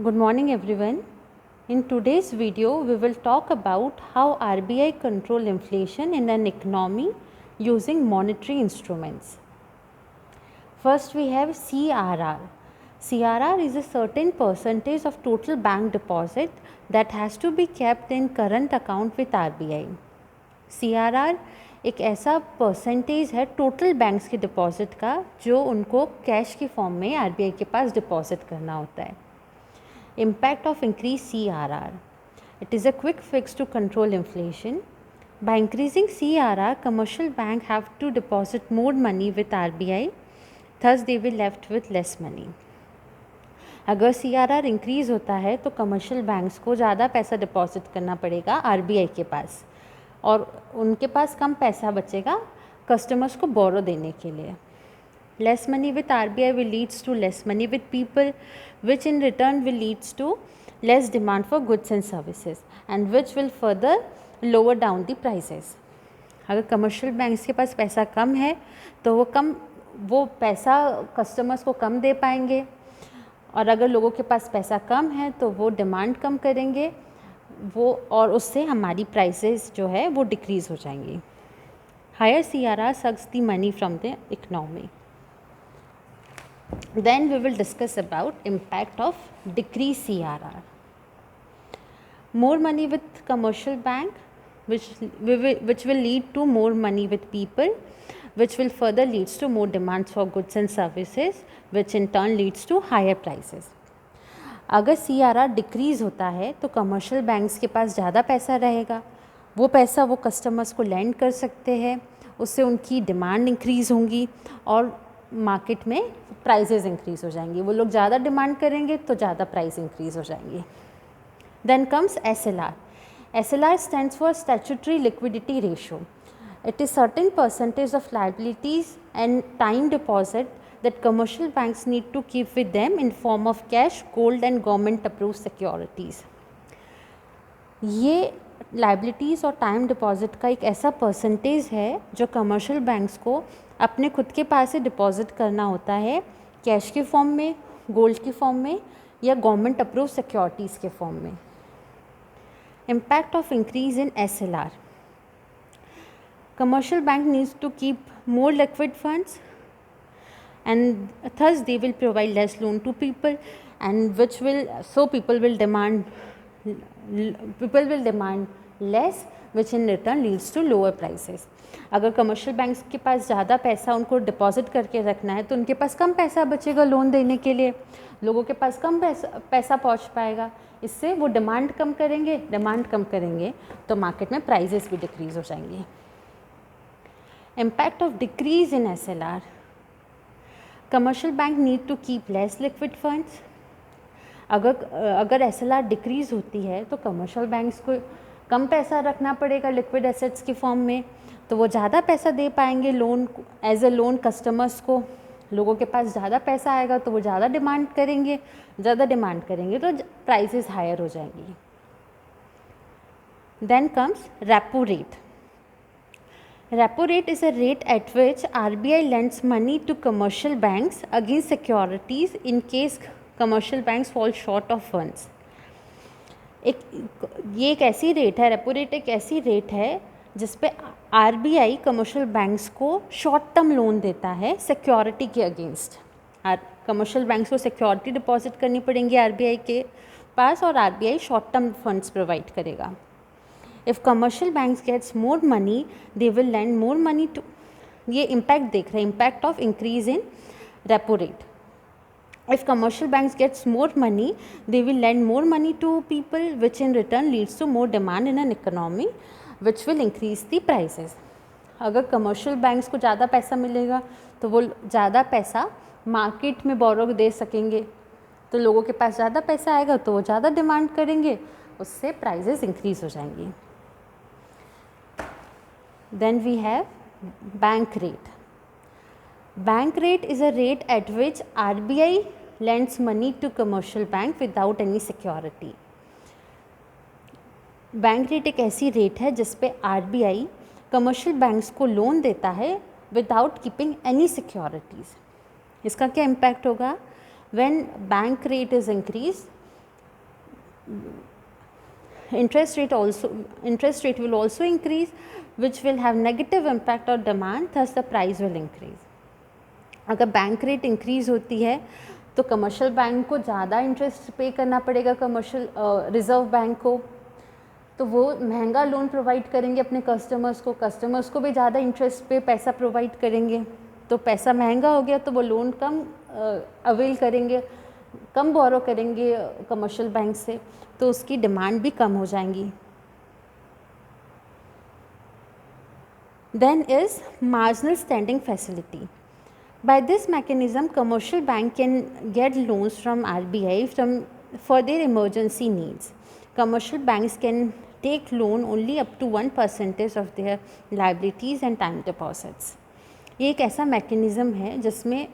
Good morning everyone. In today's video, we will talk about how RBI control inflation in an economy using monetary instruments. First we have CRR. CRR is a certain percentage of total bank deposit that has to be kept in current account with RBI. CRR एक ऐसा percentage है total banks के deposit का जो उनको cash के form में RBI के पास डिपॉजिट करना होता है. Impact of increased CRR. It is a quick fix to control inflation. By increasing CRR, commercial banks have to deposit more money with RBI, thus they will left with less money. अगर CRR increase होता है तो commercial banks को ज़्यादा पैसा deposit करना पड़ेगा RBI के पास और उनके पास कम पैसा बचेगा कस्टमर्स को बोरो देने के लिए. Less money with RBI will leads to less money with people, which in return will leads to less demand for goods and services, and which will further lower down the prices. अगर commercial banks के पास पैसा कम है तो वो पैसा customers को कम दे पाएंगे, और अगर लोगों के पास पैसा कम है तो वो डिमांड कम करेंगे और उससे हमारी प्राइसेस जो है वो डिक्रीज़ हो जाएंगी. Higher CRR sucks the money from the economy. Then we will discuss about impact of decreased CRR. More money with commercial bank, which will lead to more money with people, which will further leads to more demands for goods and services, which in turn leads to higher prices. अगर CRR decrease होता है तो commercial banks के पास ज़्यादा पैसा रहेगा, वो पैसा वो कस्टमर्स को लेंड कर सकते हैं, उससे उनकी डिमांड इंक्रीज़ होंगी और मार्केट में प्राइसेस इंक्रीज़ हो जाएंगी. वो लोग ज़्यादा डिमांड करेंगे तो ज़्यादा प्राइस इंक्रीज़ हो जाएंगी. Then comes SLR. SLR stands for statutory liquidity ratio. It is certain percentage of liabilities and time deposit that commercial banks need to keep with them in form of cash, gold and government approved securities. ये liabilities और time deposit का एक ऐसा percentage है जो commercial banks को अपने खुद के पास से डिपॉजिट करना होता है, कैश के फॉर्म में, गोल्ड के फॉर्म में या गवर्नमेंट अप्रूव सिक्योरिटीज़ के फॉर्म में. Impact of increase in SLR. Commercial bank needs to keep more liquid funds and thus they will provide less loan to people, and people will demand less, which in return leads to lower prices. अगर commercial banks के पास ज़्यादा पैसा उनको deposit करके रखना है तो उनके पास कम पैसा बचेगा लोन देने के लिए, लोगों के पास कम पैसा पहुंच पाएगा, इससे वो डिमांड कम करेंगे तो मार्केट में प्राइजेस भी डिक्रीज़ हो जाएंगे. Impact of decrease in SLR. Commercial bank need to keep less liquid funds. अगर SLR डिक्रीज़ होती है तो कमर्शियल बैंक्स को कम पैसा रखना पड़ेगा लिक्विड एसेट्स के फॉर्म में, तो वो ज़्यादा पैसा दे पाएंगे loan as a loan customers को. लोगों के पास ज़्यादा पैसा आएगा तो वो ज़्यादा डिमांड करेंगे तो प्राइसेस हायर हो जाएंगी. Then comes repo rate. Repo rate is a rate at which RBI lends money to commercial banks against securities in case commercial banks fall short of funds. ये एक ऐसी रेट है, repo rate एक ऐसी rate है जिस पे RBI commercial banks को शॉर्ट टर्म लोन देता है सिक्योरिटी के अगेंस्ट. कमर्शियल बैंक्स को सिक्योरिटी डिपॉजिट करनी पड़ेंगी RBI के पास और RBI short term funds provide करेगा. If commercial banks gets more money, they will lend more money to. ये impact देख रहे हैं, impact of increase in repo rate. If commercial banks gets more money, they will lend more money to people, which in return leads to more demand in an economy, which will increase the prices. अगर commercial banks को ज़्यादा पैसा मिलेगा तो वो ज़्यादा पैसा market में बोरो दे सकेंगे, तो लोगों के पास ज़्यादा पैसा आएगा तो वो ज़्यादा डिमांड करेंगे, उससे प्राइजेस इंक्रीज हो जाएंगी. Then we have bank rate. Bank rate is a rate at which RBI lends money to commercial bank without any security. Bank rate एक ऐसी रेट है जिस पे RBI कमर्शियल बैंक्स को लोन देता है विदाउट कीपिंग एनी सिक्योरिटीज़. इसका क्या इम्पैक्ट होगा? When bank rate is increased, interest rate will also increase, which will have negative impact on demand, thus the price will increase. अगर bank rate increase होती है तो commercial bank को ज़्यादा interest पे करना पड़ेगा, कमर्शियल रिजर्व बैंक को, तो वो महंगा लोन प्रोवाइड करेंगे अपने कस्टमर्स को भी ज़्यादा इंटरेस्ट पे पैसा प्रोवाइड करेंगे, तो पैसा महंगा हो गया तो वो लोन कम अवेल करेंगे, कम बोरो करेंगे कमर्शियल बैंक से, तो उसकी डिमांड भी कम हो जाएंगी. Then is marginal standing facility. By this mechanism, commercial bank can get loans from RBI for their emergency needs. Commercial banks can take loan only up to 1% of their liabilities and time deposits. ये एक ऐसा mechanism है जिसमें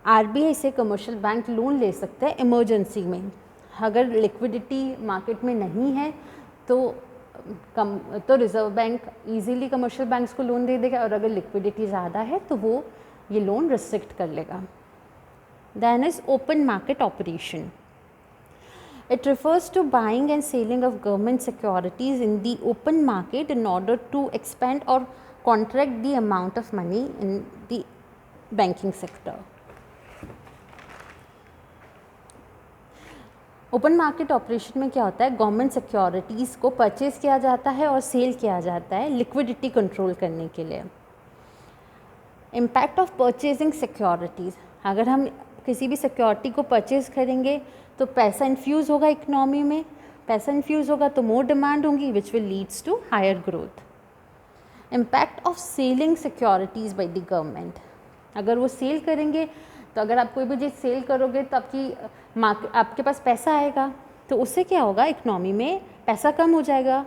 RBI से commercial bank loan ले सकता है emergency में. अगर लिक्विडिटी मार्केट में नहीं है तो reserve bank easily commercial banks को लोन दे देगा, और अगर लिक्विडिटी ज़्यादा है तो वो ये लोन रिस्ट्रिक्ट कर लेगा. Then is open market operation. It refers to buying and selling of government securities in the open market in order to expand or contract the amount of money in the banking sector. Open market operation में क्या होता है, government securities को purchase किया जाता है और cell किया जाता है लिक्विडिटी कंट्रोल करने के लिए. Impact of purchasing securities. अगर हम किसी भी सिक्योरिटी को परचेज़ करेंगे तो पैसा इन्फ्यूज़ होगा इकनॉमी में, पैसा इन्फ्यूज़ होगा तो मोर डिमांड होगी, which will leads to higher growth. Impact of selling securities by the government. अगर वो सेल करेंगे तो अगर आप कोई भी चीज़ सेल करोगे तो आपके पास पैसा आएगा, तो उससे क्या होगा, इकनॉमी में पैसा कम हो जाएगा,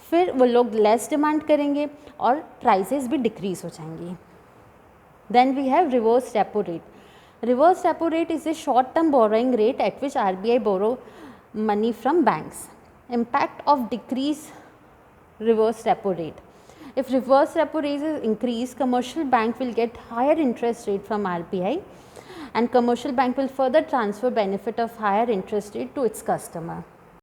फिर वो लोग लेस डिमांड करेंगे और प्राइसेस भी डिक्रीज़ हो जाएंगी. Then we have reverse repo rate. Reverse repo rate is a short term borrowing rate at which RBI borrow money from banks. Impact of decrease reverse repo rate. If reverse repo rate is increased, commercial bank will get higher interest rate from RBI, and commercial bank will further transfer benefit of higher interest rate to its customer.